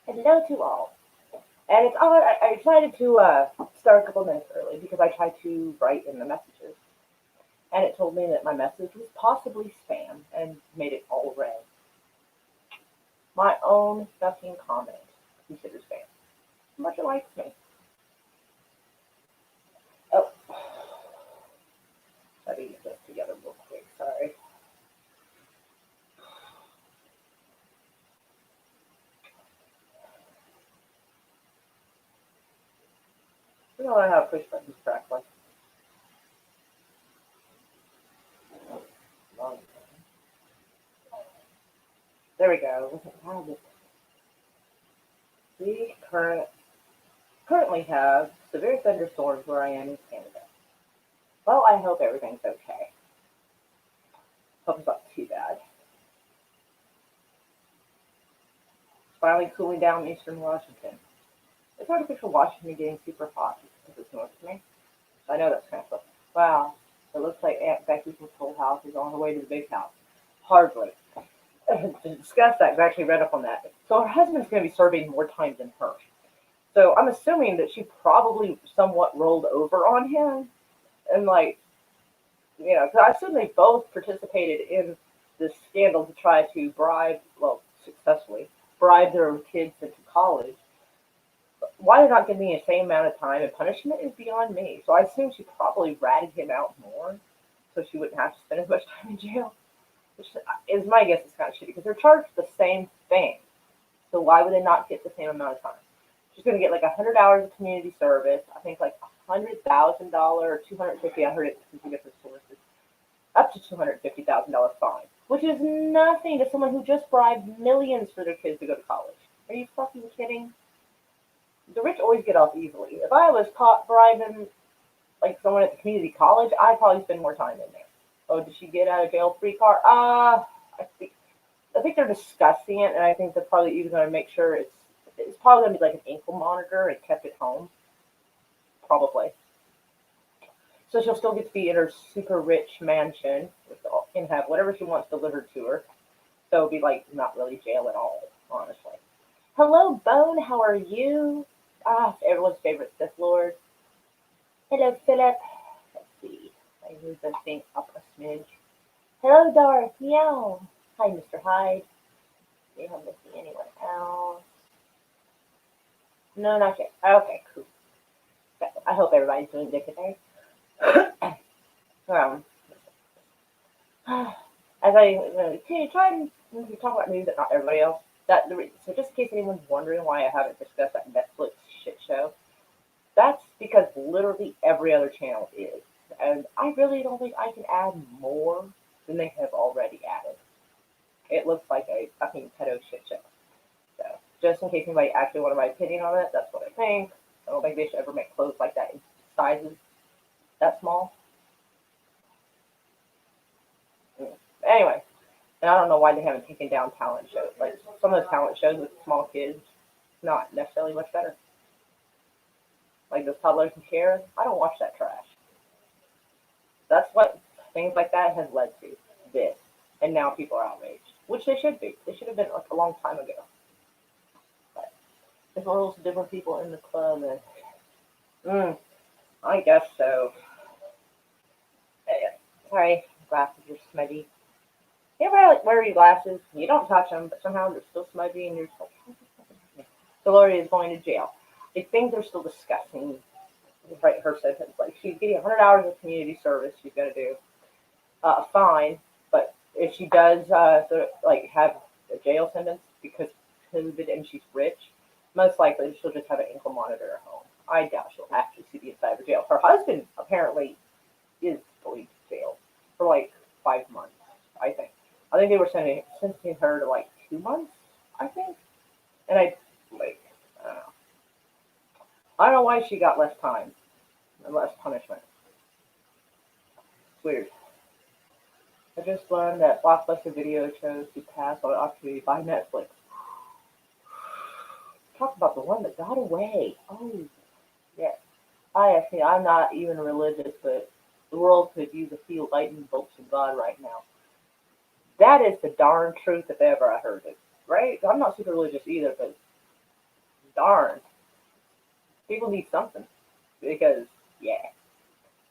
Hello to all. And it's odd, I decided to start a couple minutes early because I tried to write in the messages. And it told me that my message was possibly spam and made it all red. My own fucking comment considered spam. Much likes me. Oh, let me get this together real quick. Sorry. I don't know how to push buttons correctly. There we go. We currently have severe thunderstorms where I am in Canada. Well, I hope everything's okay. Hope it's not too bad. It's finally cooling down in eastern Washington. It's hard to picture Washington getting super hot because it's north of me. So I know that's kind of cool. Wow, it looks like Aunt Becky from Full House is on her way to the big house. Hardly. To discuss that, I actually read up on that. So her husband's going to be serving more time than her. So I'm assuming that she probably somewhat rolled over on him. And, like, because I assume they both participated in this scandal to try to bribe, well, successfully, bribe their kids into college. Why they're not giving me the same amount of time and punishment is beyond me. So I assume she probably ratted him out more so she wouldn't have to spend as much time in jail. Which is my guess is kind of shitty because they're charged the same thing. So why would they not get the same amount of time? She's going to get like 100 hours of community service. I think like $100,000 or 250. I heard it from two different sources. Up to $250,000 fine, which is nothing to someone who just bribed millions for their kids to go to college. Are you fucking kidding? The rich always get off easily. If I was caught bribing like someone at the community college, I'd probably spend more time in there. Oh, did she get out of jail free card? I think they're discussing it, and I think they're probably even going to make sure it's probably going to be like an ankle monitor and kept at home, probably. So she'll still get to be in her super rich mansion and have whatever she wants delivered to her. So it'll be like not really jail at all, honestly. Hello, Bone. How are you? Everyone's favorite Sith Lord. Hello, Philip. Let's see. I moved the thing up a smidge. Hello, Darth. Meow. Hi, Mr. Hyde. See if I'm missing anyone else. No, not yet. Okay, cool. I hope everybody's doing good today. um, as I try and talk about news that not everybody else. So just in case anyone's wondering why I haven't discussed that Netflix shit show, that's because literally every other channel is, and I really don't think I can add more than they have already added. It looks like a fucking pedo shit show. So just in case anybody actually wanted my opinion on it, that's what I think. I don't think they should ever make clothes like that in sizes that small. Anyway, and I don't know why they haven't taken down talent shows. Like some of the talent shows with small kids, not necessarily much better. Like those toddlers and Sharon, I don't watch that trash. That's what things like that has led to. This. And now people are outraged. Which they should be. They should have been like a long time ago. But there's all those different people in the club and I guess so. Sorry, glasses are smudgy. You ever like wear your glasses? You don't touch them, but somehow they're still smudgy, and you're just like, so Lori is going to jail. I think they're still discussing right her sentence. Like she's getting 100 hours of community service. She's going to do a fine, but if she does like have a jail sentence because COVID and she's rich, most likely she'll just have an ankle monitor at home. I doubt she'll actually see the inside of her jail. Her husband apparently is going to jail for like 5 months, I think. I think they were sentencing her to like 2 months, I think. And I don't know. I don't know why she got less time and less punishment. It's weird. I just learned that Blockbuster Video chose to pass on an opportunity by Netflix. Talk about the one that got away. Oh, yeah. I'm not even religious, but the world could use a few lightning bolts from God right now. That is the darn truth if ever I heard it. Right? I'm not super religious either, but darn, people need something because yeah.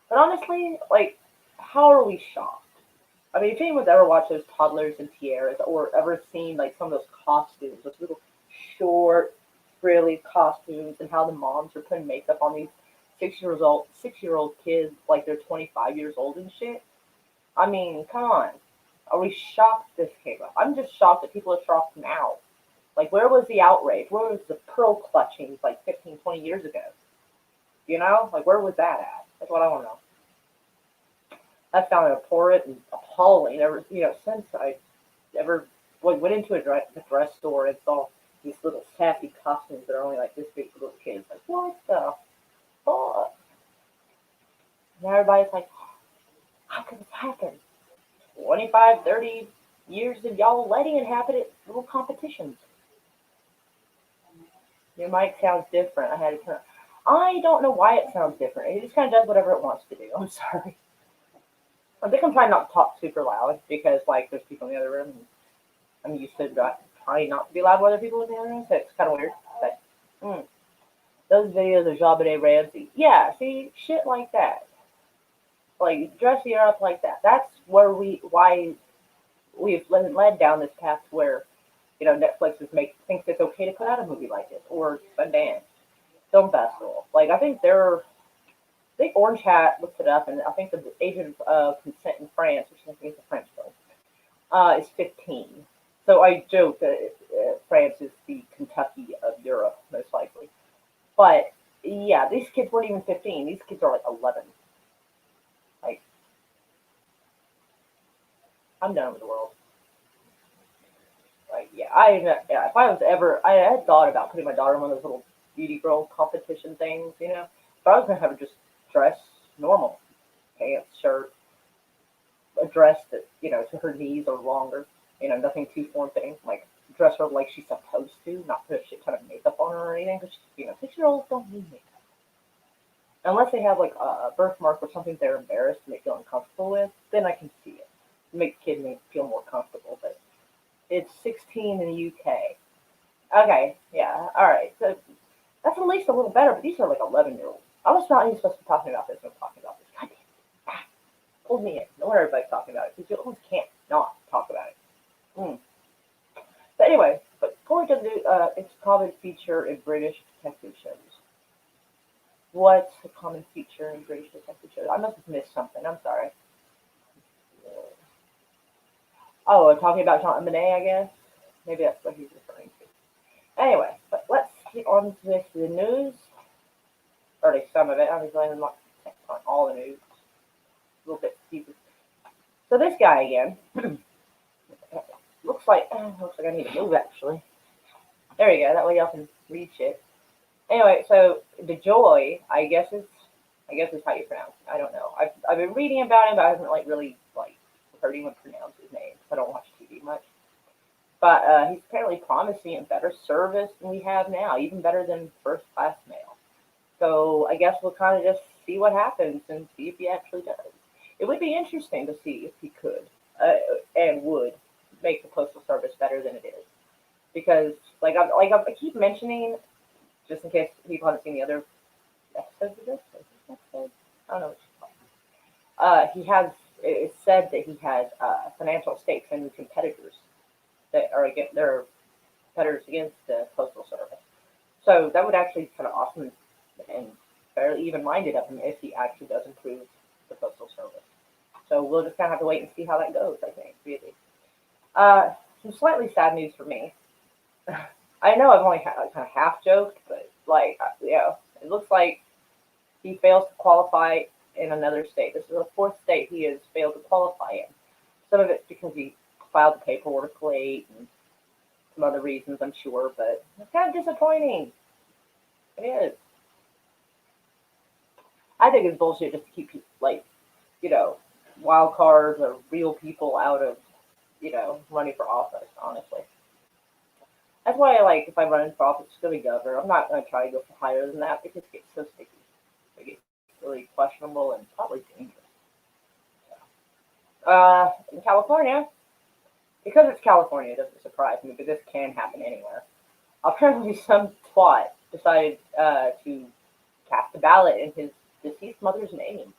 But honestly, like, how are we shocked? I mean, if anyone's ever watched those toddlers and tiaras, or ever seen like some of those costumes, those little short, frilly costumes, and how the moms are putting makeup on these 6-year old kids like they're 25 years old and shit. I mean, come on. Are we shocked this came up? I'm just shocked that people are shocked now. Like, where was the outrage? Where was the pearl clutching like 15, 20 years ago? You know? Like, where was that at? That's what I want to know. I found it abhorrent and appalling ever, since I ever went into a dress store and saw these little sassy costumes that are only like this big for little kids. Like, what the fuck? And everybody's like, how could this happen? 25, 30 years of y'all letting it happen at little competitions. Your mic sounds different. I had to turn. I don't know why it sounds different. It just kind of does whatever it wants to do. I'm sorry. I think I'm trying not to talk super loud because, like, there's people in the other room. And I'm used to trying not to be loud with other people in the other room, so it's kind of weird. But those videos of JonBenet Ramsey, yeah, see, shit like that. Like, dressing her up like that. That's why we've been led down this path where, Netflix thinks it's okay to put out a movie like this, or Sundance Film Festival. Like, I think Orange Hat looked it up, and I think the age of consent in France, which I think is a French film, is 15. So I joke that France is the Kentucky of Europe, most likely. But yeah, these kids weren't even 15. These kids are like 11. Like, I'm done with the world. Like, if I was ever, I had thought about putting my daughter in one of those little beauty girl competition things, but I was gonna have her just dress normal, pants, shirt, a dress that to her knees or longer, nothing too form fitting, like dress her like she's supposed to, not put a shit ton of makeup on her or anything, because 6-year-olds don't need makeup unless they have like a birthmark or something they're embarrassed and they feel uncomfortable with. Then I can see it, make the kid feel more comfortable, but it's 16 in the UK. Okay, yeah, all right. So that's at least a little better, but these are like 11-year-olds. I was not even supposed to be talking about this when I'm talking about this. God damn it. Pulled me in. No wonder everybody's talking about it, because you almost can't not talk about it. But anyway, going to it's a common feature in British detective shows. What's a common feature in British detective shows? I must have missed something. I'm sorry. Oh, talking about JonBenet, I guess. Maybe that's what he's referring to. Anyway, but let's get on to this. The news, or at least some of it. Obviously, I'm not on all the news. A little bit pieces. So this guy again. looks like I need to move actually. There we go. That way y'all can read shit. Anyway, so DeJoy, I guess is how you pronounce it. I don't know. I've been reading about him, but I haven't really heard anyone pronounce his name. I don't watch TV much. But he's apparently promising a better service than we have now, even better than first class mail. So I guess we'll kind of just see what happens and see if he actually does. It would be interesting to see if he could and would make the postal service better than it is, because I keep mentioning, just in case people haven't seen the other episodes of this. I don't know what you call it. It's said that he has financial stakes in competitors that are competitors against the postal service. So that would actually be kind of awesome and fairly even-minded of him if he actually does improve the postal service. So we'll just kind of have to wait and see how that goes, I think, really. Some slightly sad news for me. I know I've only kind of half joked, but it looks like he fails to qualify in another state. This is the fourth state he has failed to qualify in. Some of it's because he filed the paperwork late and some other reasons, I'm sure, but it's kind of disappointing. It is. I think it's bullshit just to keep wild cards or real people out of, running for office, honestly. That's why if I run for office to be governor, I'm not going to try to go for higher than that because it gets so sticky. It gets really questionable and probably dangerous. In California, because it's California, it doesn't surprise me, but this can happen anywhere. Apparently some twat decided to cast a ballot in his deceased mother's name.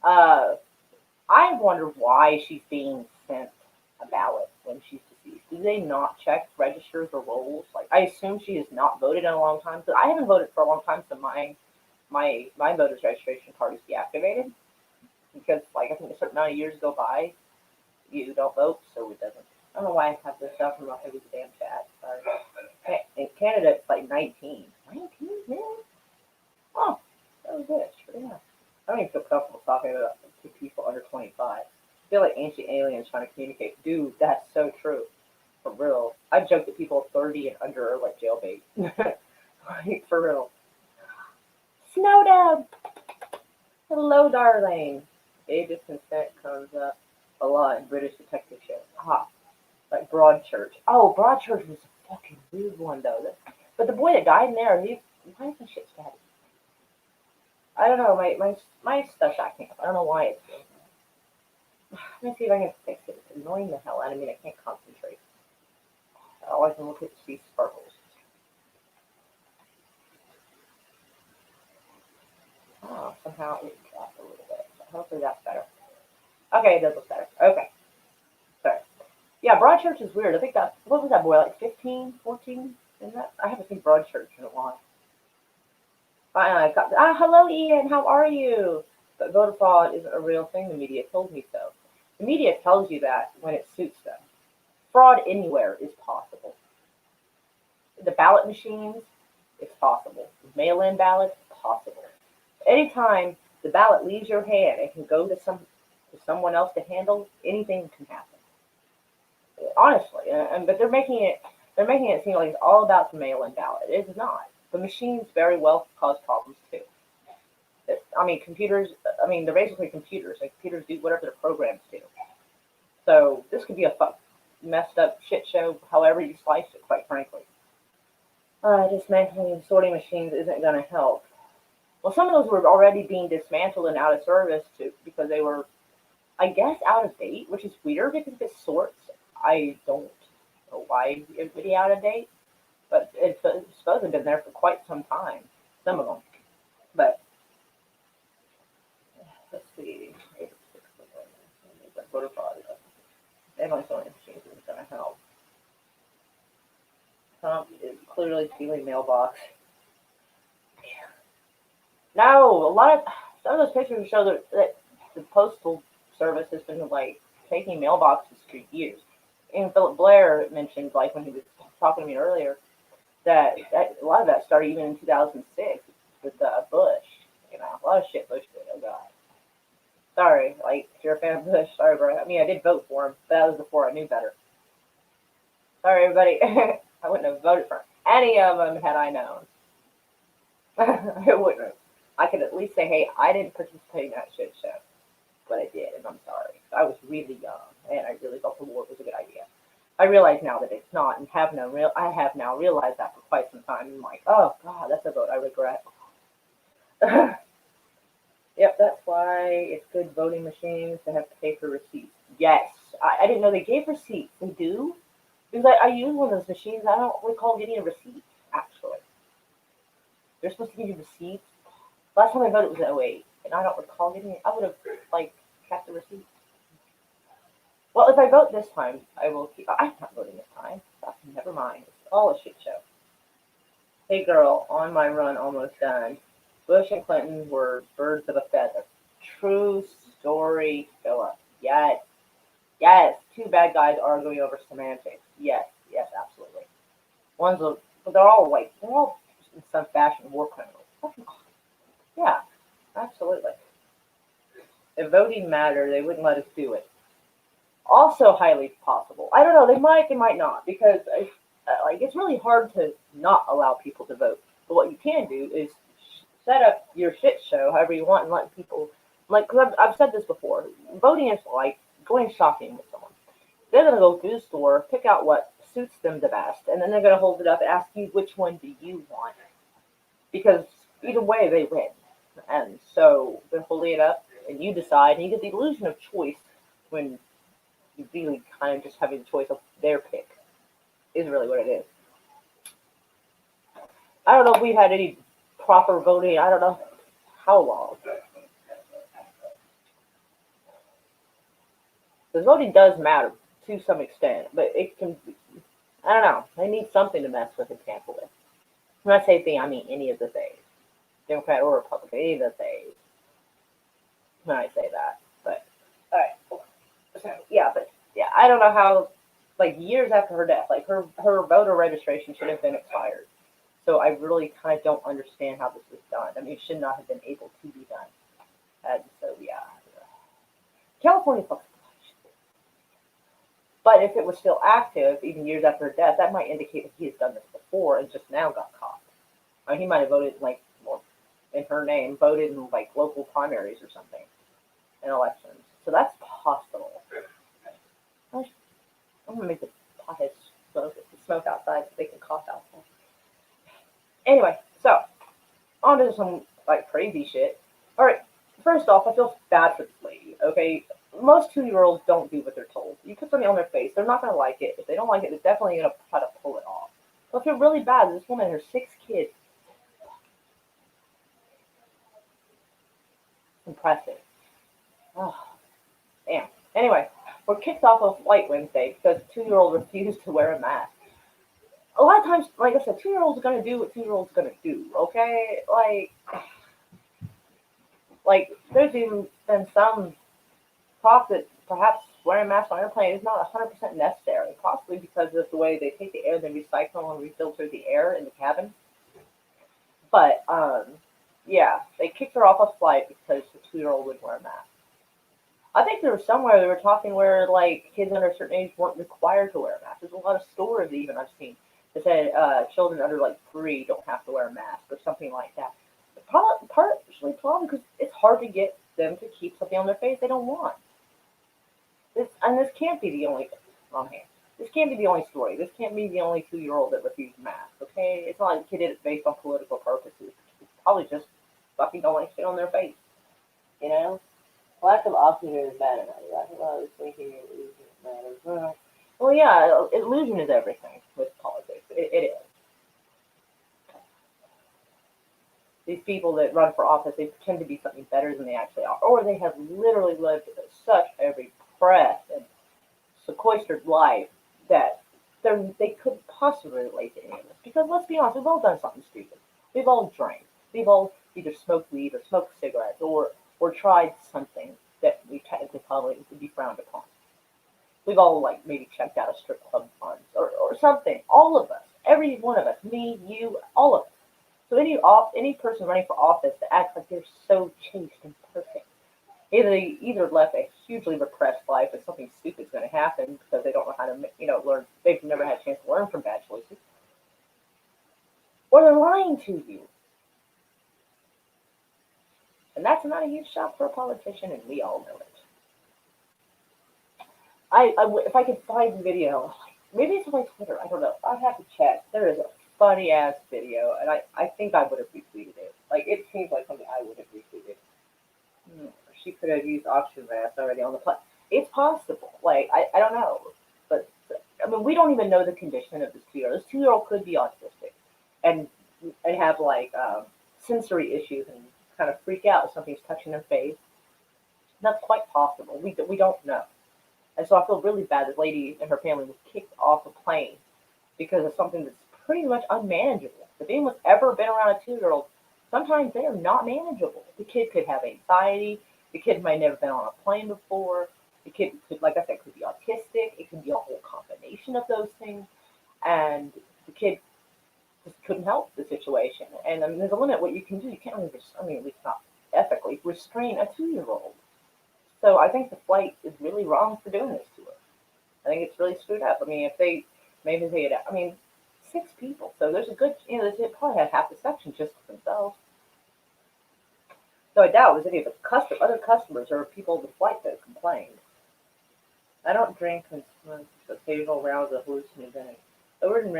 Uh, I wonder why she's being sent a ballot when she's deceased. Do they not check registers or rolls? Like, I assume she has not voted in a long time. So I haven't voted for a long time, so my voter's registration card is deactivated because, like, I think a certain amount of years go by, you don't vote, so it doesn't. I don't know why I have this stuff. I'm not going to the damn chat. Sorry. In Canada, it's like 19. 19, man? Oh, that was it. Sure, yeah. I don't even feel comfortable talking about to people under 25. I feel like ancient aliens trying to communicate. Dude, that's so true. For real. I joke that people 30 and under are like jailbait. Like, for real. Snowdub! Hello, darling. Age of consent comes up a lot in British detective shows. Ah, like Broadchurch. Oh, Broadchurch was a fucking weird one, though. But the boy that died in there, why is he shit static? I don't know, my stuff's acting up. I don't know why it's doing that. Let me see if I can fix it. It's annoying the hell out of me. I can't concentrate. All I can look at is these sparkles. Oh, somehow it dropped a little bit. So hopefully that's better. Okay, it does look better. Okay. Sorry. Yeah, Broadchurch is weird. I think that, what was that boy, like 15, 14? Isn't that? I haven't seen Broadchurch in a while. Hello, Ian. How are you? But voter fraud isn't a real thing. The media told me so. The media tells you that when it suits them. Fraud anywhere is possible. The ballot machines, it's possible. Mail-in ballots, possible. Anytime the ballot leaves your hand and can go to someone else to handle, anything can happen. Honestly, but they're making it seem like it's all about the mail-in ballot. It's not. The machines very well cause problems too. I mean, computers. I mean, they're basically computers. Like, computers do whatever their programs do. So this could be a messed up shit show. However you slice it, quite frankly. Dismantling sorting machines isn't going to help. Well, some of those were already being dismantled and out of service too because they were, I guess, out of date, which is weird because if it sorts, I don't know why it would be out of date. But it's supposed to have been there for quite some time. Some of them. But let's see. Voter fraud. Definitely so interesting. It's going to help. Trump is clearly stealing mailbox. No, some of those pictures show that the postal service has been like taking mailboxes for years. And Philip Blair mentioned, like when he was talking to me earlier, that a lot of that started even in 2006 with Bush. You know, a lot of shit Bush did. Oh God. Sorry, like if you're a fan of Bush, sorry, bro. I mean, I did vote for him, but that was before I knew better. Sorry, everybody. I wouldn't have voted for any of them had I known. I wouldn't have. I could at least say, hey, I didn't participate in that shit show, but I did, and I'm sorry. I was really young, and I really thought the war was a good idea. I realize now that it's not, and I have now realized that for quite some time. I'm like, oh God, that's a vote I regret. Yep, that's why it's good voting machines to have paper receipts. Yes, I didn't know they gave receipts. They do? Because I use one of those machines. I don't recall getting a receipt, actually. They're supposed to give you receipts. Last time I voted was in '08, and I don't recall getting it. I would have, like, kept the receipt. Well, if I vote this time, I will keep. I'm not voting this time. Never mind. It's all a shit show. Hey, girl, on my run, almost done. Bush and Clinton were birds of a feather. True story, Philip. Yes. Yes. Two bad guys arguing over semantics. Yes. Yes, absolutely. But they're all in some fashion war criminals. Yeah, absolutely. If voting mattered, they wouldn't let us do it. Also highly possible. I don't know. They might not, because it's really hard to not allow people to vote. But what you can do is set up your shit show however you want and let people, because I've said this before. Voting is like going shopping with someone. They're gonna go through the store, pick out what suits them the best, and then they're gonna hold it up and ask you which one do you want, because either way they win. And so they're holding it up, and you decide, and you get the illusion of choice when you really kind of just having the choice of their pick is really what it is. I don't know if we've had any proper voting. I don't know how long. Because voting does matter to some extent, but it can. I don't know. They need something to mess with and tamper with. When I say thing, I mean any of the things, Democrat or Republican, any of the things. When I say that, but all right. So yeah, but yeah, I don't know how. Like years after her death, like her voter registration should have been expired. So I really kind of don't understand how this was done. I mean, it should not have been able to be done. And so yeah, California fucks. But if it was still active, even years after her death, that might indicate that he has done this before and just now got caught. I mean, he might have voted like well, in her name, voted in like local primaries or something in elections. So that's possible. I'm gonna make the potheads smoke outside so they can cough outside. Anyway, so on to some like crazy shit. All right, first off, I feel bad for this lady. Okay, most 2 year olds don't do what they're told. You put something on their face, they're not gonna like it. If they don't like it, they're definitely gonna try to pull it off. So I feel really bad. This woman, her 6 kids, impressive. Oh, damn. Anyway, we're kicked off of White Wednesday because a 2 year old refused to wear a mask. A lot of times, like I said, 2 year olds are gonna do what 2 year olds gonna do. Okay, like there's even been some talk that perhaps wearing a mask on an airplane is not 100% necessary, possibly because of the way they take the air, they recycle and refilter the air in the cabin. But yeah, they kicked her off a flight because the 2 year old would wear a mask. I think there was somewhere they were talking where like kids under a certain age weren't required to wear a mask. There's a lot of stories even I've seen that said children under like 3 don't have to wear a mask or something like that. Partially probably because it's hard to get them to keep something on their face they don't want. This can't be the only wrong hand. This can't be the only story. This can't be the only 2 year old that refused masks. Okay, it's not like the kid did it based on political purposes. It's probably just fucking don't like shit on their face. You know, lack of oxygen is bad enough. Lack of thinking illusion matters. Well, yeah, illusion is everything with politics. It is. These people that run for office, they pretend to be something better than they actually are, or they have literally lived such a repressed and sequestered life that they couldn't possibly relate to any of this. Because let's be honest, we've all done something stupid. We've all drank. We've all either smoked weed or smoked cigarettes or tried something that we technically probably would be frowned upon. We've all like maybe checked out a strip club once or something. All of us, every one of us, me, you, all of us. So any person running for office that acts like they're so chaste and perfect, either they either left a hugely repressed life and something stupid's going to happen because they don't know how to learn. They've never had a chance to learn from bad choices, or they're lying to you. And that's not a huge shock for a politician, and we all know it. If I could find the video, maybe it's on my Twitter. I don't know. I'd have to check. There is a funny ass video, and I think I would have retweeted it. Like it seems like something I would have retweeted. She could have used oxygen mask already on the plane. It's possible. Like I don't know, but I mean we don't even know the condition of this 2 year old. This 2 year old could be autistic, and have like sensory issues and kind of freak out if something's touching their face. That's quite possible. We don't know. And so I feel really bad this lady and her family was kicked off a plane because of something that's pretty much unmanageable. If anyone's ever been around a 2 year old, sometimes they are not manageable. The kid could have anxiety. The kid might never been on a plane before. The kid could, like I said, could be autistic. It could be a whole combination of those things. And the kid just couldn't help the situation. And I mean, there's a limit what you can do. You can't really, I mean, at least not ethically, restrain a 2 year old. So I think the flight is really wrong for doing this to her. I think it's really screwed up. I mean, if they maybe they had, I mean, 6 people. So there's a good, they probably had half the section just for themselves. So I doubt it was any of the other customers or people on the flight that complained. I don't drink and smoke occasional rounds of hallucinogenics. I wouldn't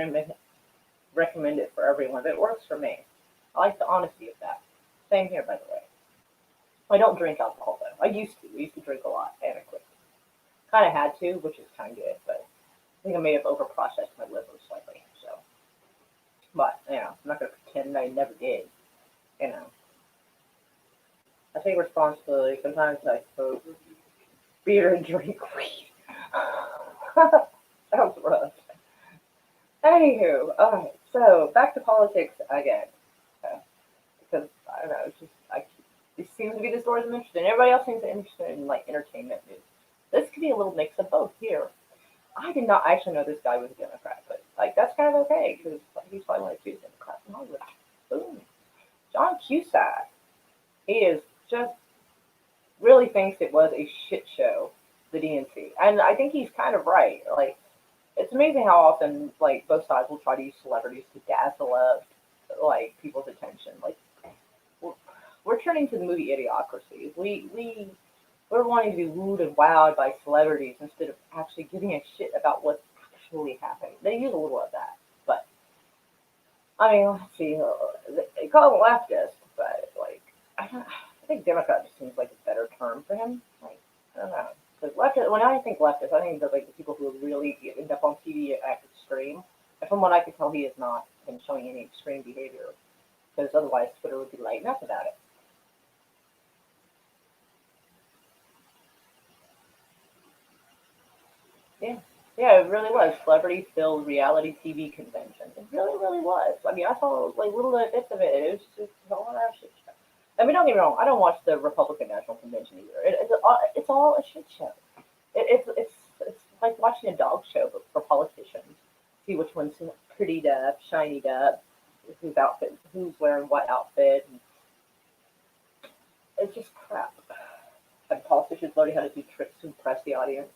recommend it for everyone, but it works for me. I like the honesty of that. Same here, by the way. I don't drink alcohol though. I used to. I used to drink a lot, and I quit. Kind of had to, which is kind of good, but I think I may have overprocessed my liver slightly. So, but I'm not going to pretend I never did. You know, I take responsibility. Sometimes I smoke beer and drink weed. Sounds rough. Anywho, alright, so back to politics again. Okay. Because, I don't know, it's just, it seems to be the stories I'm interested in. Everybody else seems interested in, like, entertainment news. This could be a little mix of both here. I did not actually know this guy was a Democrat, but, like, that's kind of okay, because he's probably one of the two Democrats in Hollywood. Boom. John Cusack. He is just really thinks it was a shit show, the DNC. And I think he's kind of right. Like, it's amazing how often like both sides will try to use celebrities to dazzle up like people's attention. Like we're turning to the movie Idiocracy. We're wanting to be wooed and wowed by celebrities instead of actually giving a shit about what's actually happening. They use a little of that, but I mean, let's see. They call him a leftist, but like I think Democrat just seems like a better term for him. Like I don't know. Because leftist, when I think leftist, I think of like the people who really end up on TV at extreme. And from what I can tell, he has not been showing any extreme behavior. Because otherwise, Twitter would be lighting up about it. Yeah. Yeah, it really was. Celebrity filled reality TV convention. It really, really was. I mean, I saw like little bits of it. It was just all that shit show. I mean, don't get me wrong. I don't watch the Republican National Convention either. It's all a shit show. It's like watching a dog show, but for politicians. See which one's prettied up, shinied up, who's wearing what outfit. And it's just crap. And politicians learning how to do tricks to impress the audience.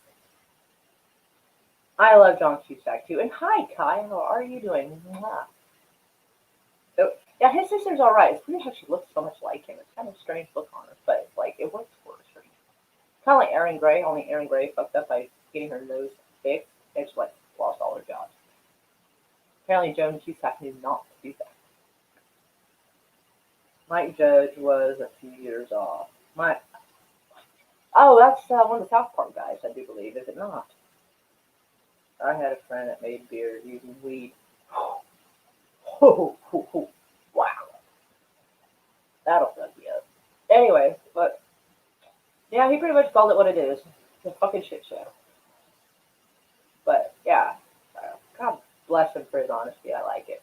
I love John Cusack too. And hi, Kai, how are you doing? Mwah. So, yeah, his sister's all right. It's weird how she looks so much like him. It's kind of a strange look on her, but like it works for her. Kind of like Erin Gray, only Erin Gray fucked up by getting her nose fixed. And she like lost all her jobs. Apparently, Joan Cusack knew not to do that. Mike Judge was a few years off. That's one of the South Park guys, I do believe, is it not? I had a friend that made beer using weed. Wow, that'll fuck you up. Anyway, but yeah, he pretty much called it what it is. It's a fucking shit show. But yeah, God bless him for his honesty. I like it.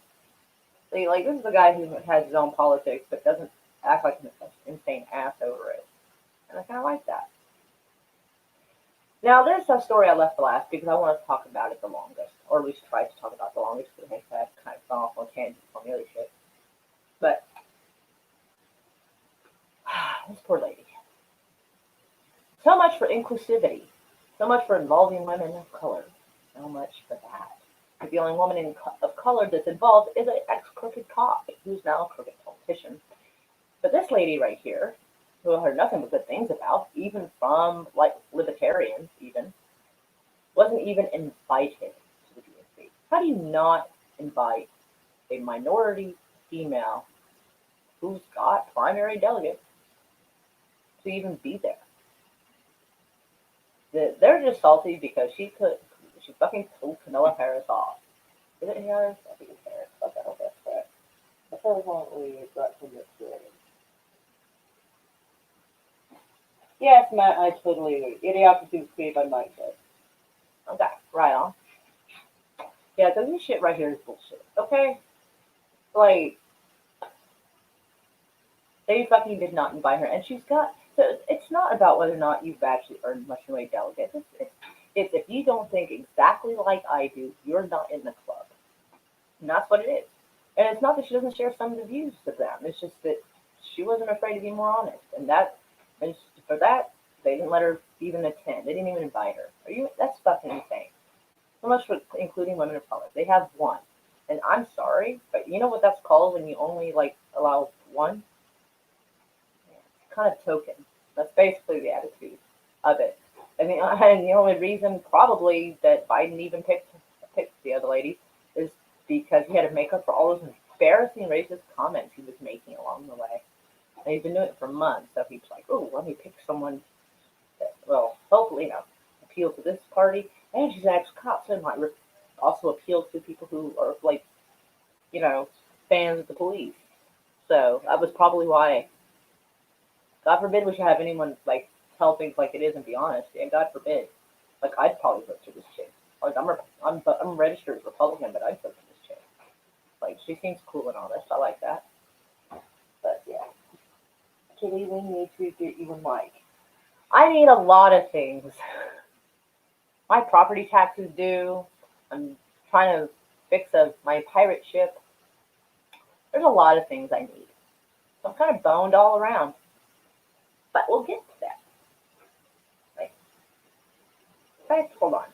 See, like this is a guy who has his own politics, but doesn't act like an insane ass over it, and I kind of like that. Now, there's a story I left for last because I want to talk about it the longest, or at least try to talk about it the longest because I think I've kind of gone off on tangents on the other shit. But this poor lady. So much for inclusivity. So much for involving women of color. So much for that. But the only woman of color that's involved is an ex-crooked cop who's now a crooked politician. But this lady right here, who I heard nothing but good things about, even from like libertarians, even wasn't even invited to the DNC. How do you not invite a minority female who's got primary delegates to even be there? They're just salty because she fucking pulled Camilla Harris off. Is it Harris? I think it's Harris. Okay, I hope that's correct. That's what we got from this story. Yes, Matt, I totally agree. Idiocracy was created by Mike Judge. Okay, right on. Yeah, because this shit right here is bullshit. Okay? Like, they fucking did not invite her. And she's got. So it's not about whether or not you've actually earned much in the way of delegates. It's if you don't think exactly like I do, you're not in the club. And that's what it is. And it's not that she doesn't share some of the views of them. It's just that she wasn't afraid to be more honest. And for that, they didn't let her even attend. They didn't even invite her. That's fucking insane. So much for including women of color. They have one. And I'm sorry, but you know what that's called when you only like allow one? It's kind of token. That's basically the attitude of it. I mean, and the only reason probably that Biden even picked the other lady is because he had to make up for all those embarrassing racist comments he was making along the way. And he's been doing it for months, so he's like, oh, let me pick someone that, well, hopefully, appeal to this party. And she's an ex-cop, so it might also appeal to people who are, like, fans of the police. So that was probably why. God forbid we should have anyone like tell things like it is and be honest. And God forbid, like I'd probably vote for this chick. Like I'm registered as Republican, but I'd vote for this chick. Like she seems cool and honest. I like that. But yeah, Kitty, we need to get you a mic. I need a lot of things. My property taxes due. I'm trying to fix my pirate ship. There's a lot of things I need. So I'm kind of boned all around. But we'll get to that. Like, guys, hold on.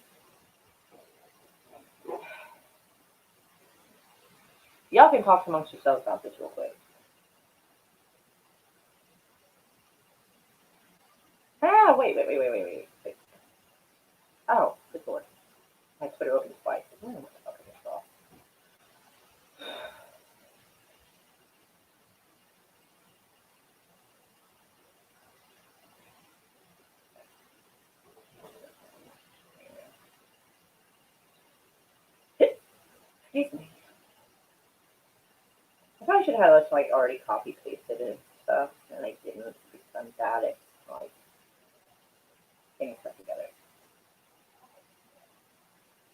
Y'all can talk amongst yourselves about this real quick. Wait. Oh, good lord. My Twitter opened twice. What the fuck is this off? Excuse me. I probably should have this like already copy pasted and stuff, and I didn't because I'm bad at like getting stuff together.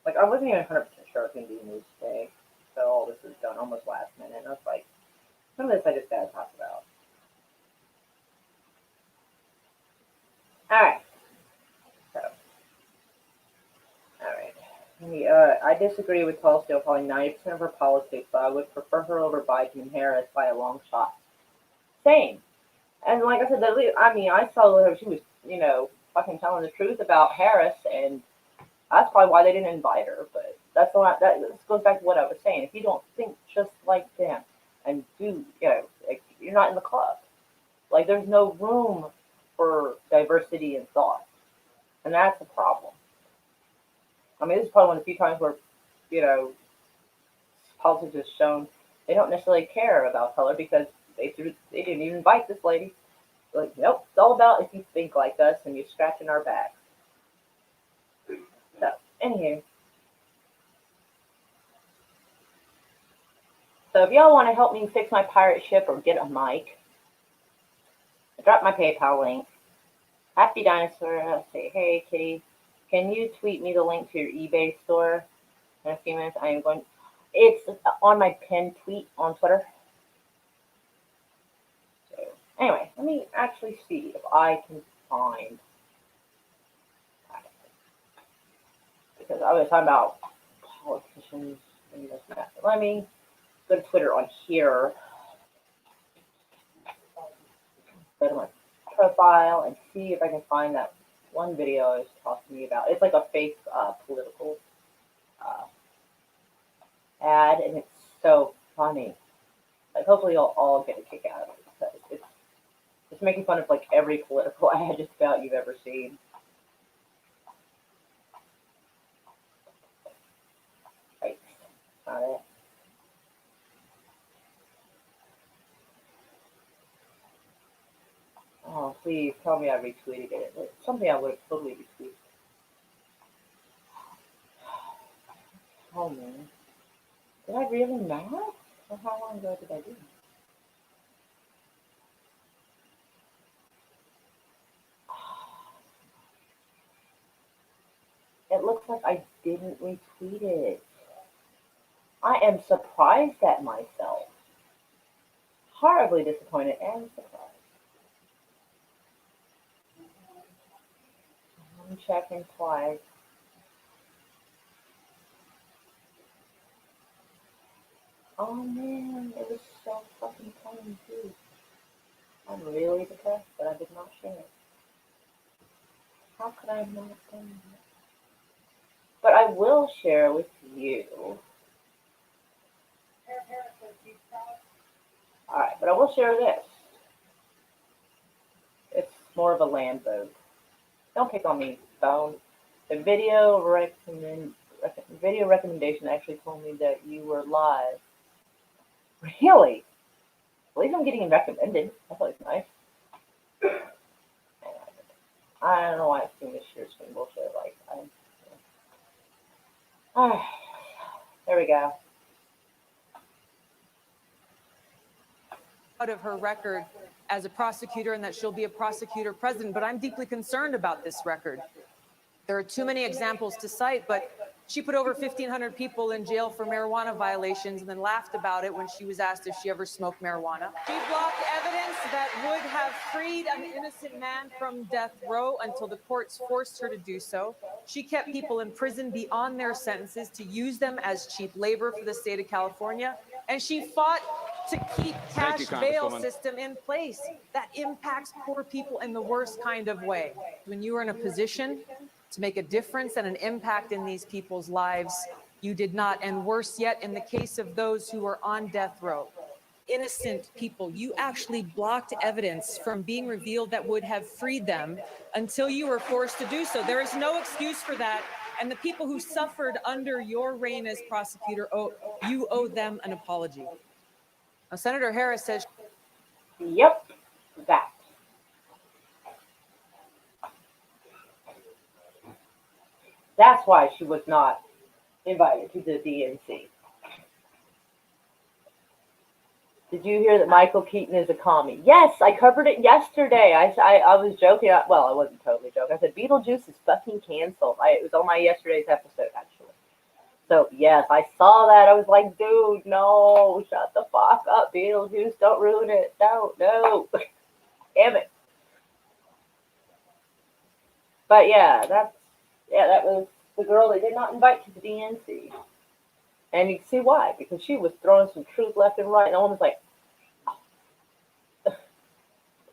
Like I wasn't even 100% sure I was gonna do news today, so all this was done almost last minute. And I was like, some of this I just gotta talk about. All right. So, all right. I disagree with Tulsi on probably 90% of her politics, but I would prefer her over Biden and Harris by a long shot. Same. And like I said, I saw her. She was, fucking telling the truth about Harris, and that's probably why they didn't invite her. But this goes back to what I was saying. If you don't think just like them, and like, you're not in the club. Like there's no room for diversity in thought, and that's a problem. I mean, this is probably one of the few times where, you know, politics has shown they don't necessarily care about color because they didn't even invite this lady. Like, nope, it's all about if you think like us and you're scratching our back. So, anywho, so if y'all want to help me fix my pirate ship or get a mic, drop my PayPal link. Happy Dinosaur, say, hey, Kitty, can you tweet me the link to your eBay store in a few minutes? I am going. It's on my pinned tweet on Twitter. So, anyway, let me actually see if I can find. Because I was talking about politicians and this and that. Let me go to Twitter on here. Go to my profile and see if I can find that one video I was talking to you about. It's like a fake political ad, and it's so funny. Like, hopefully you'll all get a kick out of it. Because it's making fun of like every political ad just about you've ever seen. Right, not it. Oh, please tell me I retweeted it. It's something I would have totally retweeted. Oh man, did I really not? Or how long ago did I do it? It looks like I didn't retweet it. I am surprised at myself. Horribly disappointed and surprised. I'm checking twice. Oh man, it was so fucking funny too. I'm really depressed that I did not share it. How could I have not done that? But I will share with you. Alright, but I will share this. It's more of a land vote. Don't pick on me, phone. The video recommendation actually told me that you were live. Really? At least I'm getting recommended. That's always nice. I don't know why I've seen this sheer screen bullshit. There we go. Out of her record as a prosecutor and that she'll be a prosecutor president, but I'm deeply concerned about this record. There are too many examples to cite, but she put over 1,500 people in jail for marijuana violations and then laughed about it when she was asked if she ever smoked marijuana. She blocked evidence that would have freed an innocent man from death row until the courts forced her to do so. She kept people in prison beyond their sentences to use them as cheap labor for the state of California. And she fought to keep cash bail system in place. That impacts poor people in the worst kind of way. When you are in a position to make a difference and an impact in these people's lives, you did not. And worse yet, in the case of those who are on death row, innocent people, you actually blocked evidence from being revealed that would have freed them until you were forced to do so. There is no excuse for that. And the people who suffered under your reign as prosecutor, you owe them an apology. Now, Senator Harris says, Yep, that. That's why she was not invited to the DNC. Did you hear that Michael Keaton is a commie? Yes, I covered it yesterday. I was joking. Well, I wasn't totally joking. I said Beetlejuice is fucking canceled. It was on my yesterday's episode, actually. So, yes, I saw that. I was like, dude, no, shut the fuck up, Beetlejuice. Don't ruin it. No. Damn it. But, that was the girl they did not invite to the DNC. And you can see why. Because she was throwing some truth left and right. And almost like,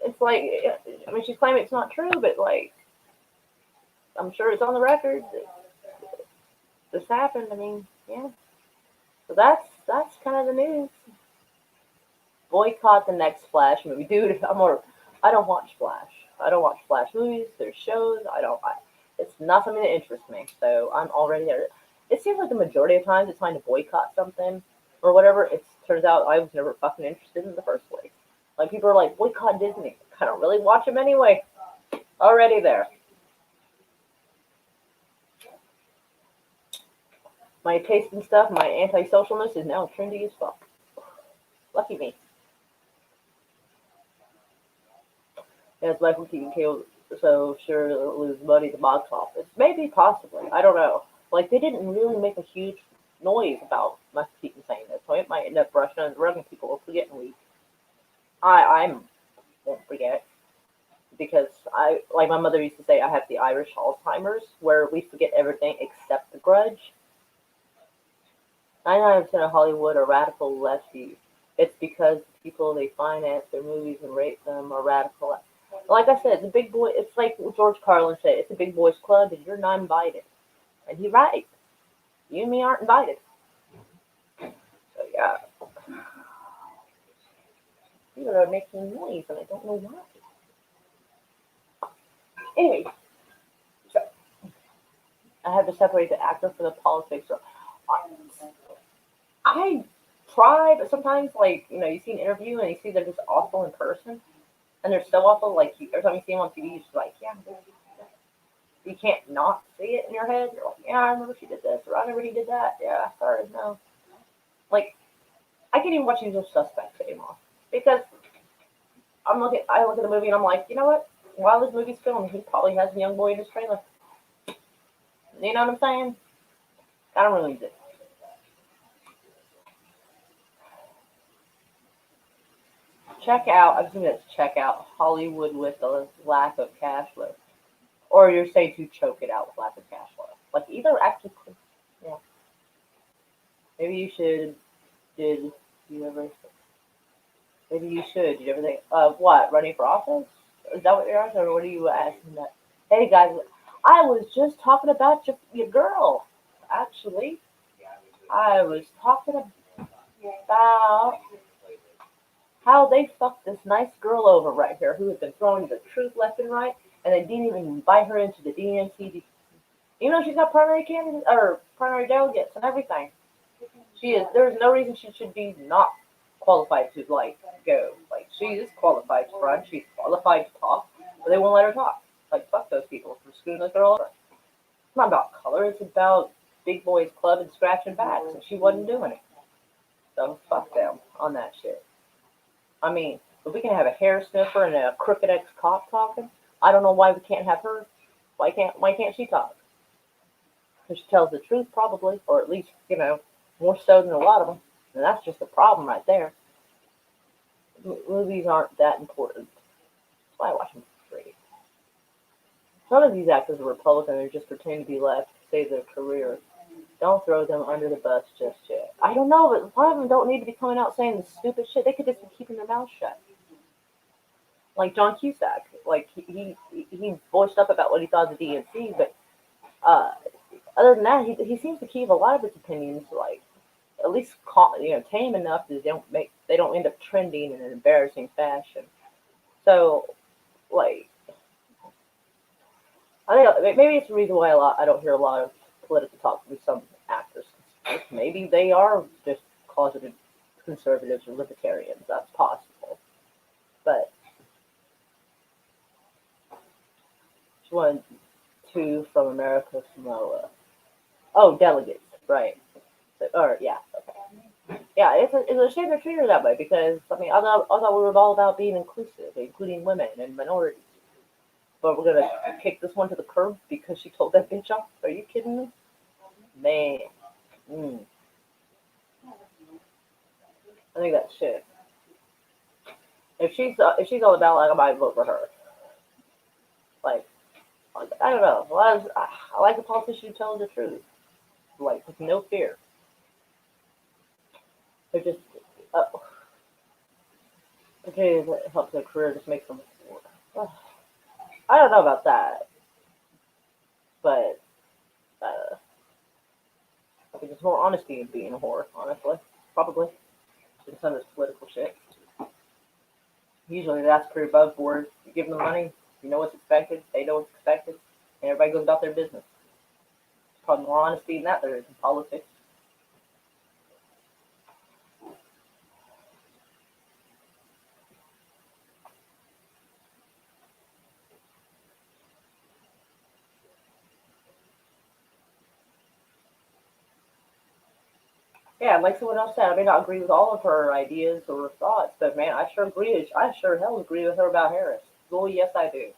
it's like, I mean, she's claiming it's not true, but, like, I'm sure it's on the record. This happened. I mean, yeah. So that's kind of the news. Boycott the next Flash movie, dude. I don't watch Flash. I don't watch Flash movies. There's shows. It's not something that interests me. So I'm already there. It seems like the majority of times it's trying to boycott something or whatever. It turns out I was never fucking interested in the first place. Like people are like boycott Disney. I don't really watch them anyway. Already there. My taste in stuff, my anti-socialness is now trendy as fuck. Lucky me. Yes, Michael Keaton killed, so sure it'll lose money at the box office. Maybe, possibly. I don't know. Like, they didn't really make a huge noise about Michael Keaton saying this, so it might end up brushing under the rug and people will forget in a week. I won't forget. Because like my mother used to say, I have the Irish Alzheimer's, where we forget everything except the grudge. 99% of Hollywood are radical lefties. It's because the people they finance their movies and rate them are radical. Like I said, it's a big boy. It's like George Carlin said, it's a big boys club, and you're not invited. And he's right. You and me aren't invited. So yeah, people are making noise, and I don't know why. Anyway, so I have to separate the actor from the politics. So I try, but sometimes, like, you see an interview and you see they're just awful in person, and they're so awful, like, every time you see them on TV, you're just like, yeah, you can't not see it in your head. You're like, yeah, I remember she did this, or I remember he did that. Yeah, sorry, no. Like, I can't even watch Usual Suspects anymore, because I look at the movie and I'm like, you know what? While this movie's filming, he probably has a young boy in his trailer. You know what I'm saying? I don't really use it. I'm thinking it's check out Hollywood with a lack of cash flow. Or you're saying to choke it out with lack of cash flow. Like either actually, yeah. Maybe you should, did you ever, maybe you should, did you ever think, what, running for office? Is that what you're asking, or what are you asking that? Hey guys, I was just talking about your girl, actually. I was talking about how they fucked this nice girl over right here who had been throwing the truth left and right, and they didn't even invite her into the DNC. Even though she's got primary candidates or primary delegates and everything, there's no reason she should be not qualified to go. Like she is qualified to run, she's qualified to talk, but they won't let her talk. Like fuck those people for screwing this girl over. It's not about color, it's about big boys club and scratching backs, and she wasn't doing it. So fuck them on that shit. I mean, if we can have a hair sniffer and a crooked ex-cop talking, I don't know why we can't have her. Why can't she talk? Because she tells the truth, probably, or at least, more so than a lot of them. And that's just a problem right there. Movies aren't that important. That's why I watch them for free. Some of these actors are Republican and just pretend to be left to save their career. Don't throw them under the bus just yet. I don't know, but a lot of them don't need to be coming out saying the stupid shit. They could just be keeping their mouths shut. Like John Cusack, like he voiced up about what he thought of the DNC, but uh, other than that, he seems to keep a lot of his opinions like at least tame enough that they don't end up trending in an embarrassing fashion. So like I think maybe it's the reason why I don't hear a lot of political talk from some actors. Maybe they are just closeted conservatives or libertarians. That's possible, but she won two from America Samoa. Oh, delegates, right? So, or yeah, okay. Yeah, it's a shame they're treated that way because I mean I thought we were all about being inclusive, including women and minorities. But we're gonna kick this one to the curb because she told that bitch off. Are you kidding me, man? Mm, I think that's shit. If she's all about like I might vote for her. Like I don't know. I like a politician who tells the truth, like with no fear. They're just uh, okay. It helps their career, just makes them. I don't know about that, but I think there's more honesty in being a whore. Honestly, probably in some of this political shit. Usually that's pretty above board. You give them the money, you know what's expected, they know what's expected, and everybody goes about their business. There's probably more honesty in that there is in politics. Yeah, like someone else said, I may not agree with all of her ideas or thoughts, but man, I sure agree. I sure hell agree with her about Harris. Well, yes, I do.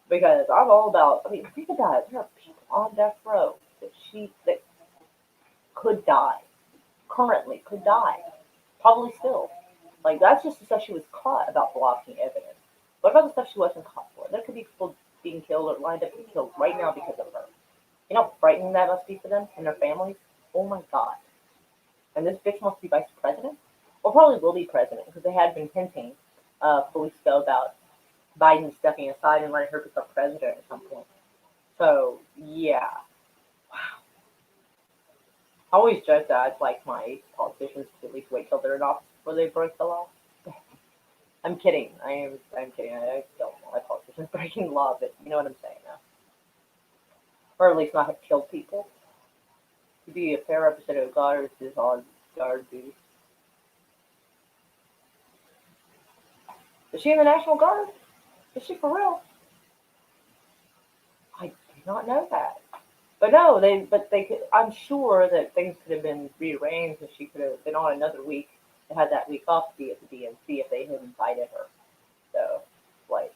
Because I'm all about. I mean, think about it. There are people on death row that could die, currently could die, probably still. Like that's just the stuff she was caught about blocking evidence. What about the stuff she wasn't caught for? There could be people being killed or lined up to be killed right now because of her. You know how frightening that must be for them and their families? Oh my god. And this bitch wants to be vice president? Well, probably will be president because they had been hinting a couple weeks ago about Biden stepping aside and letting her become president at some point. So, yeah. I always joke that I'd like my politicians to at least wait till they're in office before they break the law. I'm kidding. I'm kidding. I don't want my politicians breaking the law, but you know what I'm saying now. Or at least not have killed people. To be a fair representative of God is on guard duty. Is she in the National Guard? Is she for real? I do not know that. But no, they could. I'm sure that things could have been rearranged, and she could have been on another week and had that week off to be at the DNC if they had invited her. So, like,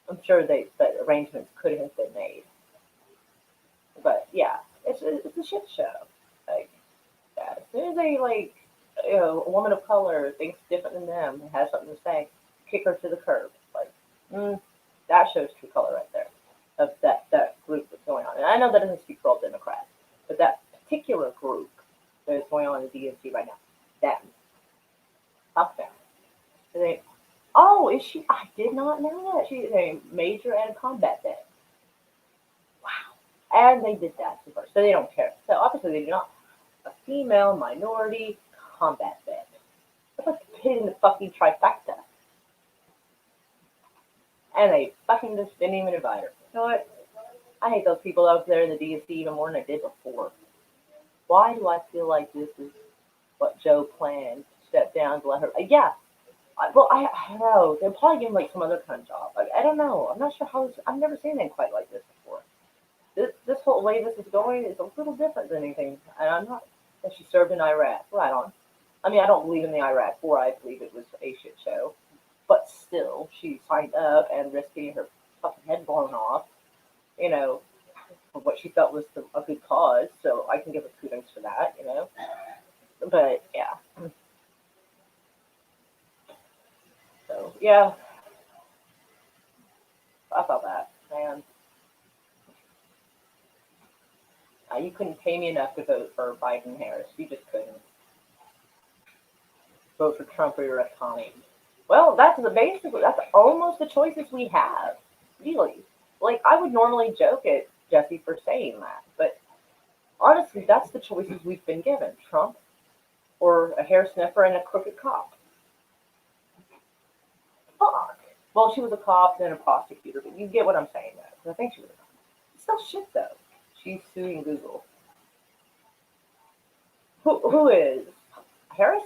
I'm sure that arrangements could have been made. But yeah, it's a shit show. Like, yeah, as soon as they like, a woman of color thinks different than them and has something to say, kick her to the curb. Like, that shows true color right there of that group that's going on. And I know that doesn't speak for all Democrats, but that particular group that is going on in the DNC right now, that fuck them. And they, oh, is she? I did not know that she's a major and a combat vet. Wow. And they did that to her, so they don't care. So obviously they do not. A female minority combat vet. That's like hitting the fucking trifecta. And they fucking just didn't even invite her. You know what? I hate those people out there in the DNC even more than I did before. Why do I feel like this is what Joe planned? Step down to let her. Yeah. I don't know. They'll probably give him like some other kind of job. Like, I don't know. I'm not sure how. I've never seen anything quite like this before. This whole way this is going is a little different than anything. And I'm not. That she served in Iraq. Right on. I mean, I don't believe in the Iraq War. I believe it was a shit show. But still, she signed up and risked getting her fucking head blown off, you know, for what she felt was a good cause. So I can give her kudos for that, you know. But yeah, so yeah, I felt that, man. You couldn't pay me enough to vote for Biden Harris. You just couldn't vote for Trump or your economy. Well, that's almost the choices we have, really. Like I would normally joke at Jesse for saying that, but honestly, that's the choices we've been given: Trump or a hair sniffer and a crooked cop. Fuck. Well, she was a cop and a prosecutor, but you get what I'm saying, though. I think she was a cop. It's still shit, though. She's suing Google. Who is? Harris?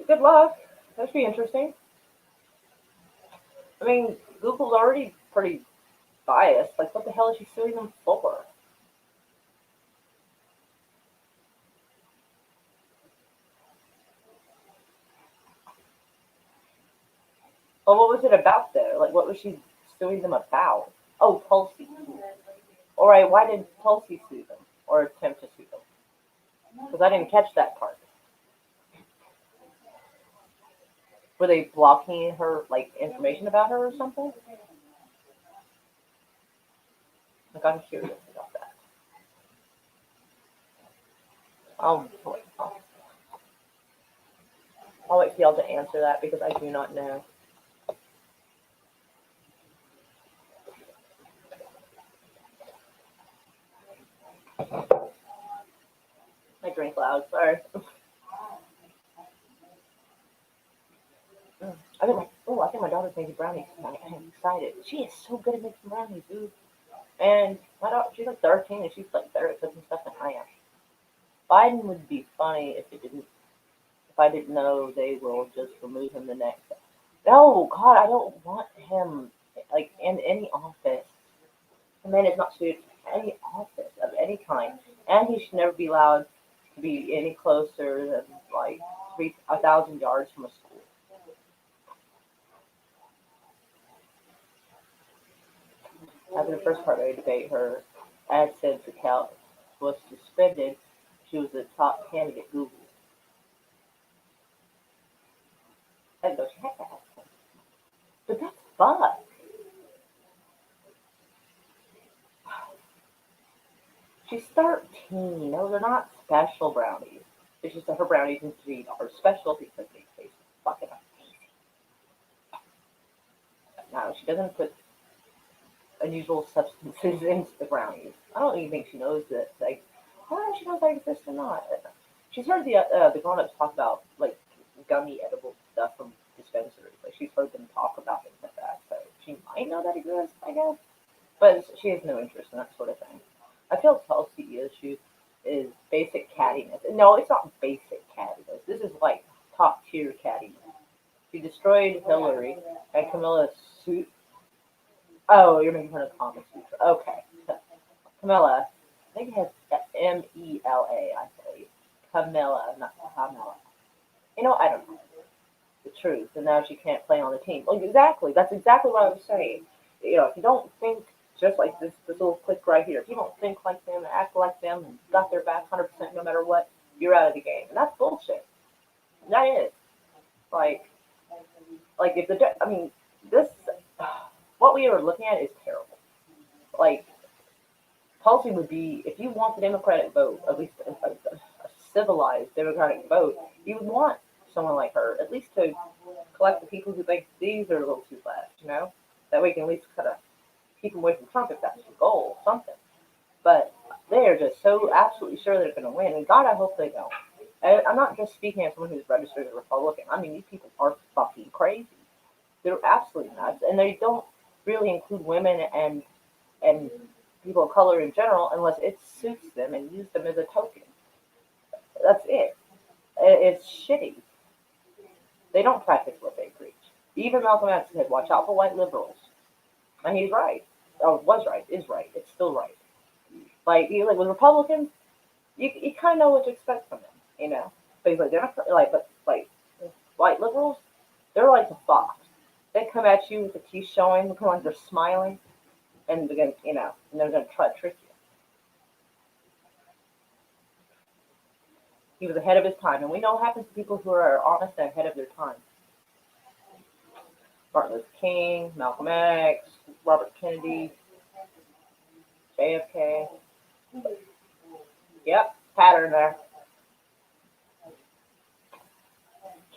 Good luck. That should be interesting. I mean, Google's already pretty biased. Like, what the hell is she suing them for? Well, what was it about, though? Like, what was she suing them about? Oh, Tulsi. All right, why did Tulsi sue them? Or attempt to sue them? Because I didn't catch that part. Were they blocking her, like, information about her or something? Like, I'm curious about that. Boy. I'll wait for y'all to answer that because I do not know. I drink loud, sorry. I think my daughter's making brownies tonight. I'm excited. She is so good at making brownies, dude. And my daughter, she's like 13 and she's like better at cooking stuff than I am. Biden would be funny if I didn't know they will just remove him the next day. No, God, I don't want him like in any office. The man is not suited for any office of any kind, and he should never be allowed to be any closer than like 1,000 yards from a school. After the first part of the debate, her AdSense account was suspended. She was the top candidate at Google. And go check that. But that's fuck. She's 13. Those are not special brownies. It's just that her brownies indeed are special because they taste fucking amazing. Now, she doesn't put unusual substances into the brownies. I don't even think she knows that. Like, I don't know if she knows they exist or not. She's heard the grown-ups talk about like gummy edible stuff from dispensaries. Like she's heard them talk about things like that. So she might know that exists, I guess. But she has no interest in that sort of thing. I feel Tulsi issue is basic cattiness. No, it's not basic cattiness. This is like top tier cattiness. She destroyed Hillary and Camilla suit. Oh, you're making fun of Thomas Sutra. Okay. Camilla, I think it has Mela, I believe. Camilla, not Camilla. I don't know the truth, and now she can't play on the team. Like exactly, that's exactly what I was saying. If you don't think just like this little click right here, if you don't think like them, act like them, and got their back 100% no matter what, you're out of the game, and that's bullshit. That is like if I mean, this what we are looking at is terrible. Like Tulsi would be, if you want the Democratic vote, at least a civilized Democratic vote, you would want someone like her, at least to collect the people who think these are a little too left. That way you can at least kind of keep them away from Trump if that's your goal, something. But they are just so absolutely sure they're going to win, and God, I hope they don't. And I'm not just speaking as someone who's registered as a Republican. I mean, these people are fucking crazy. They're absolutely nuts, and they don't really include women and people of color in general unless it suits them and use them as a token. That's it. It's shitty. They don't practice what they preach. Even Malcolm X said, "Watch out for white liberals," and he's right. Oh, was right. Is right. It's still right. Like with Republicans, you kind of know what to expect from them, you know. But he's like, they're not but like white liberals, they're like the fox. They come at you with the teeth showing, looking like they're smiling, and they're gonna, and they're gonna try to trick you. He was ahead of his time, and we know what happens to people who are honest and ahead of their time. Martin Luther King, Malcolm X, Robert Kennedy, JFK. Yep, pattern there.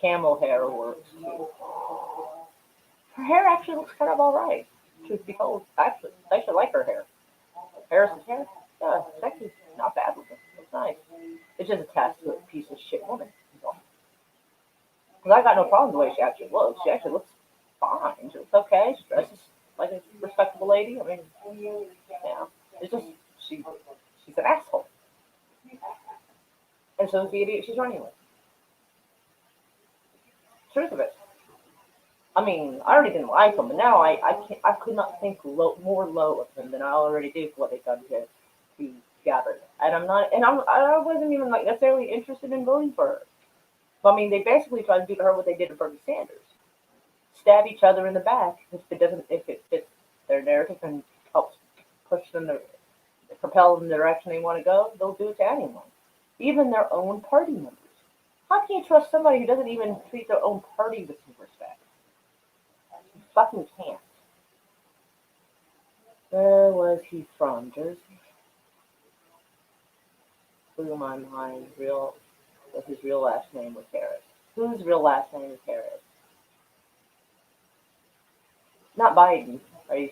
Camel hair works too. Her hair actually looks kind of alright. Truth be told, actually, I should like her hair. Harrison's hair, yeah, sexy, not bad looking. It's nice. It's just attached to a piece of shit woman. Because I got no problem with the way she actually looks. She actually looks fine. She looks okay. She dresses like a respectable lady. I mean, yeah. It's just she's an asshole. And so is the idiot she's running with. Truth of it. I mean, I already didn't like them, but now I could not think more low of them than I already do for what they've done to Gabbard. And I wasn't even like necessarily interested in voting for her. But, I mean, they basically tried to do to her what they did to Bernie Sanders: stab each other in the back if it fits their narrative and helps push them to propel them in the direction they want to go. They'll do it to anyone, even their own party members. How can you trust somebody who doesn't even treat their own party with some respect? You fucking can't. Where was he from? Jersey? Blew my mind. What his real last name was Harris. Whose real last name is Harris? Not Biden. Are you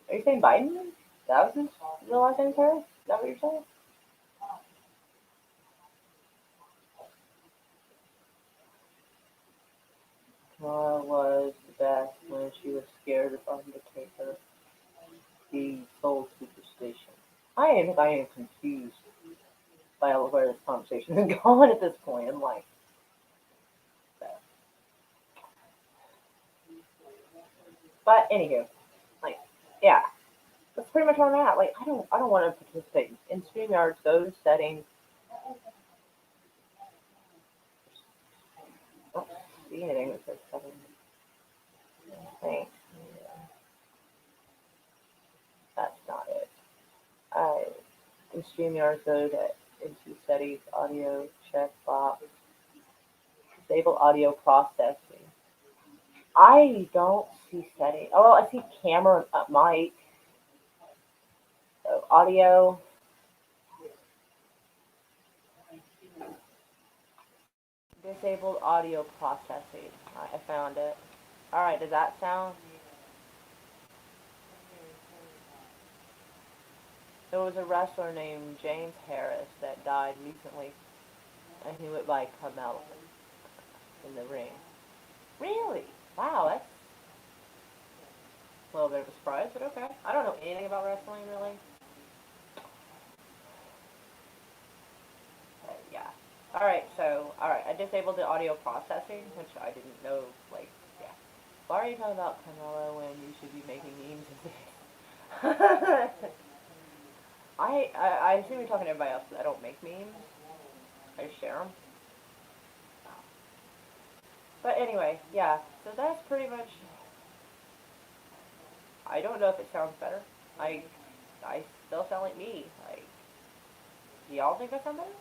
saying Biden? That was his real last name is Harris? Is that what you're saying? Kamala was the best when she was scared of Undertaker. The soul superstition. I am confused by where this conversation is going at this point. I'm like, but anywho, like, yeah, that's pretty much where I'm at. Like, I don't want to participate in StreamYards. Those settings. I don't see anything that says settings. Thanks. That's not it. I in StreamYard go to into settings, audio, check box, disable audio processing. I don't see settings. Oh, I see camera, mic, so audio. Disabled audio processing. I found it. Alright, does that sound? There was a wrestler named James Harris that died recently, and he went by Carmelo in the ring. Really? Wow, that's a little bit of a surprise, but okay. I don't know anything about wrestling, really. But yeah. Alright, I disabled the audio processing, which I didn't know, like, yeah. Why are you talking about Carmelo when you should be making memes of this? I assume you're talking to everybody else, because I don't make memes. I just share them. But anyway, yeah, so that's pretty much. I don't know if it sounds better. I still sound like me. Like, do y'all think I sound better?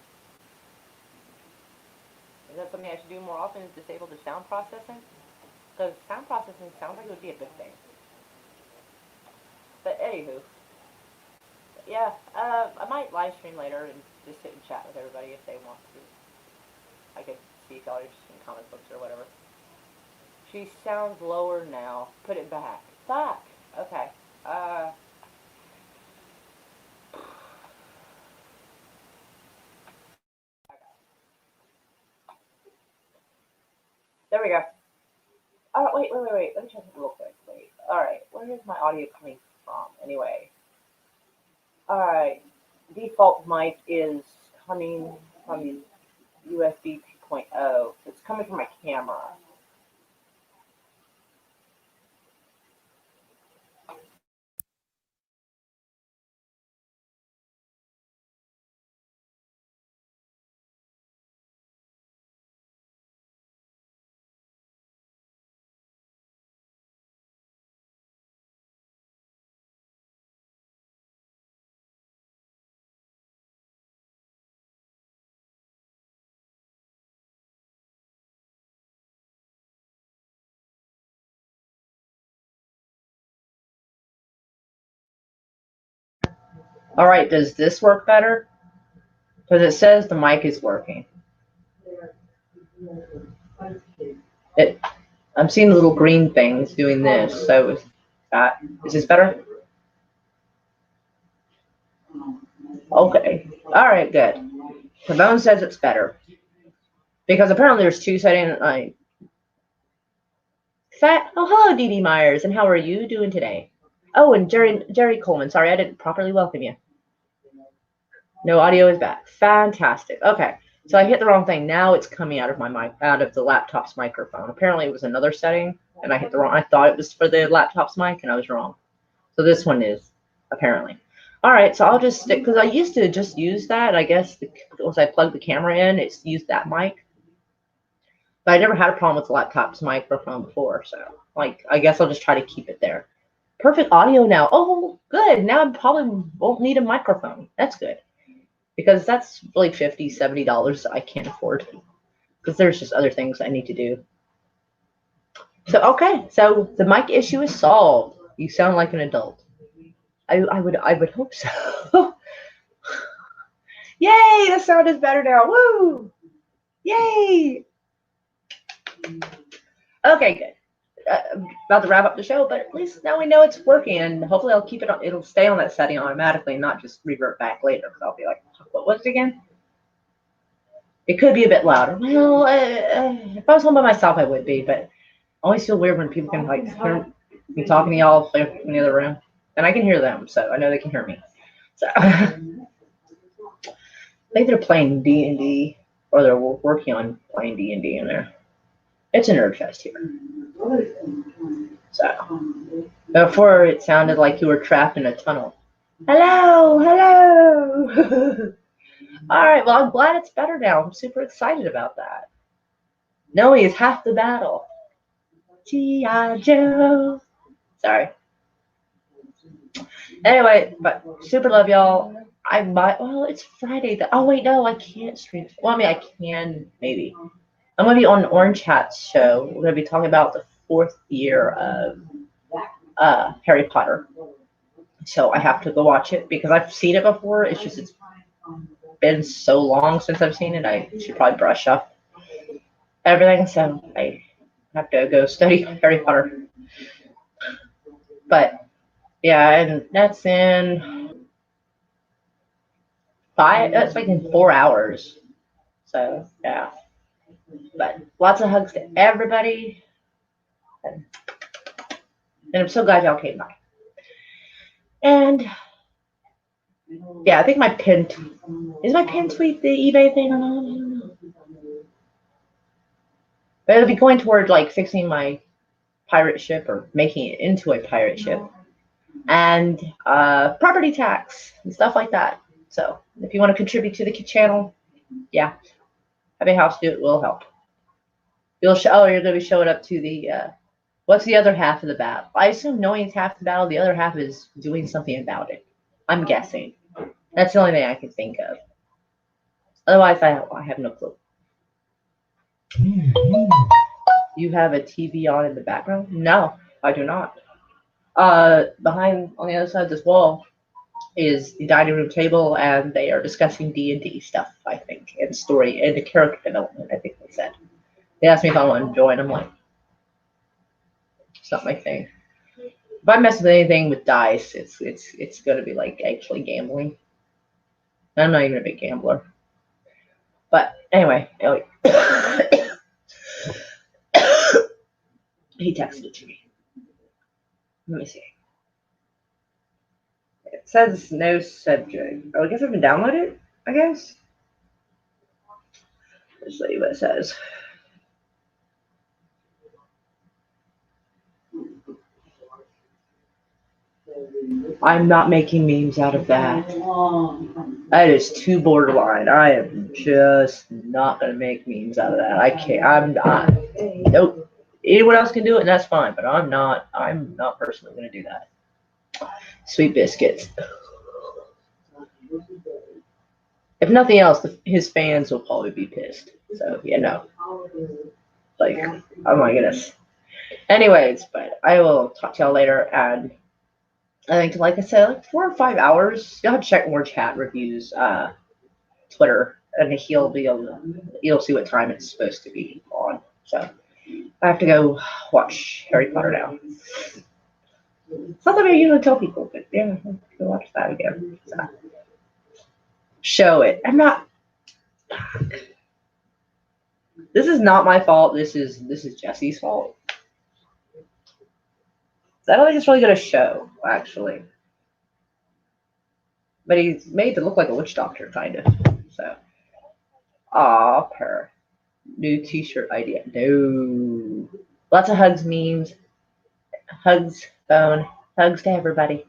Is that something I should do more often? Is disable the sound processing? Because sound processing sounds like it would be a good thing. But anywho, yeah, I might live stream later and just sit and chat with everybody if they want to. I could see if y'all are interested in comic books or whatever. She sounds lower now. Put it back. Fuck. Okay. There we go. Wait. Let me check it real quick. Wait. Alright. Where is my audio coming from? Anyway. Alright. Default mic is coming from USB 2.0. It's coming from my camera. All right, does this work better? Because it says the mic is working. I'm seeing the little green things doing this. So is this better? Okay. All right, good. Pavone says it's better. Because apparently there's two settings. Oh, hello, Dee Dee Myers, and how are you doing today? Oh, and Jerry Coleman. Sorry, I didn't properly welcome you. No audio is back. Fantastic. Okay, so I hit the wrong thing. Now it's coming out of my mic, out of the laptop's microphone. Apparently it was another setting, and I hit the wrong. I thought it was for the laptop's mic, and I was wrong. So this one is apparently. All right, so I'll just stick because I used to just use that. I guess once I plugged the camera in, it's used that mic. But I never had a problem with the laptop's microphone before, so like I guess I'll just try to keep it there. Perfect audio now. Oh, good. Now I probably won't need a microphone. That's good. Because that's like $50, $70 I can't afford. Because there's just other things I need to do. So okay, so the mic issue is solved. You sound like an adult. I would hope so. Yay, the sound is better now. Woo! Yay! Okay, good. About to wrap up the show, but at least now we know it's working, and hopefully I'll keep it on. It'll stay on that setting automatically, and not just revert back later. Because I'll be like, what was it again? It could be a bit louder. Well, if I was home by myself, I would be, but I always feel weird when people can like hear me talking to y'all in the other room, and I can hear them, so I know they can hear me. So I think they're playing D&D, or they're working on playing D&D in there. It's a nerd fest here. So before it sounded like you were trapped in a tunnel. Hello, hello. All right, well, I'm glad it's better now. I'm super excited about that. Knowing is half the battle. G.I. Joe. Sorry. Anyway, but super love y'all. I might, well, it's Friday. Oh, wait, no, I can't stream. Well, I mean, I can, maybe. I'm going to be on Orange Hat's show. We're going to be talking about the 4th year of Harry Potter. So I have to go watch it because I've seen it before. It's just, it's been so long since I've seen it. I should probably brush up everything. So I have to go study Harry Potter. But yeah, and that's in that's like in 4 hours. So yeah. But lots of hugs to everybody. And I'm so glad y'all came by. And yeah, I think my pin is my pin tweet the eBay thing or not? I don't know. But it'll be going toward like fixing my pirate ship or making it into a pirate ship. And property tax and stuff like that. So if you want to contribute to the channel, yeah, having a house do it will help. You're going to be showing up to the what's the other half of the battle? I assume knowing it's half the battle, the other half is doing something about it. I'm guessing. That's the only thing I can think of. Otherwise, I have no clue. You have a TV on in the background? No, I do not. Behind on the other side of this wall is the dining room table, and they are discussing D&D stuff, I think, and story and the character development. I think they said. They asked me if I want to join. I'm like, it's not my thing. If I mess with anything with dice, it's going to be like actually gambling. I'm not even a big gambler. But anyway, he texted it to me. Let me see. It says no subject. Oh, I guess I can download it, I guess. Let's see what it says. I'm not making memes out of that. That is too borderline. I am just not gonna make memes out of that. I can't. I'm not. Nope. Anyone else can do it, and that's fine. But I'm not. I'm not personally gonna do that. Sweet biscuits. If nothing else, his fans will probably be pissed. So you know, like, oh my goodness. Anyways, but I will talk to y'all later, and I think, like I said, like 4 or 5 hours. You'll have to check more chat reviews, Twitter, and you'll see what time it's supposed to be on. So I have to go watch Harry Potter now. It's not that I usually tell people, but yeah, I have to go watch that again. So, show it. I'm not. This is not my fault. This is Jesse's fault. I don't think it's really gonna show, actually. But he's made to look like a witch doctor, kind of. So, aw, per. New T-shirt idea. No. Lots of hugs memes. Hugs, phone. Hugs to everybody.